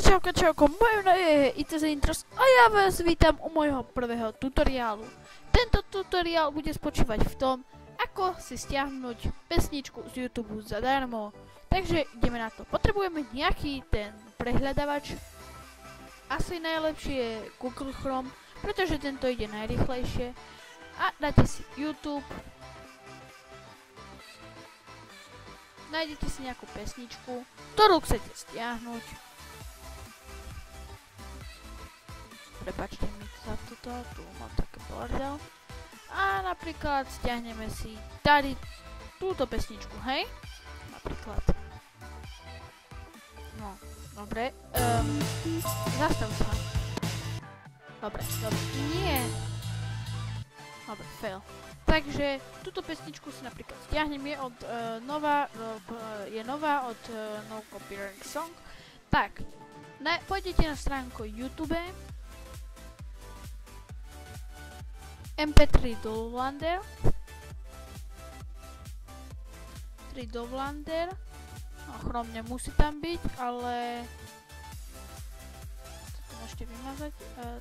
Čauko, moje meno je ITZ Intros a ja vás vítam u môjho prvého tutoriálu. Tento tutoriál bude spočívať v tom, ako si stiahnuť pesničku z YouTube zadarmo. Takže ideme na to. Potrebujeme nejaký ten prehľadávač. Asi najlepšie je Google Chrome, pretože tento ide najrýchlejšie. A dáte si YouTube. Nájdete si nejakú pesničku, ktorú chcete stiahnuť. Prepačte mi za toto, tu mám také bordel. A napríklad stiahneme si tady túto pesničku, hej? Napríklad. No, dobre. Zastav sa. Dobre, nie. Dobre, fail. Takže túto pesničku si napríklad stiahnem, je nová od No Copyright Song. Tak, pôjdete na stránku YouTube, MP3 Downloader, no, Chrome nemusí tam byť, ale to môžete vymazať,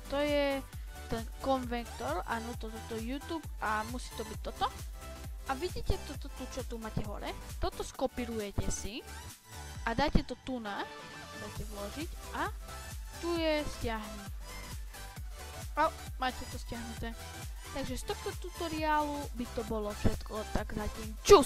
to je ten konvektor, áno, toto YouTube a musí to byť toto. A vidíte toto tu, čo tu máte hore? Toto skopírujete si a dáte to tu dáte vložiť a tu je stiahnuť. A máte to stiahnuté. Takže z tohto tutoriálu by to bolo všetko, tak zatím čus!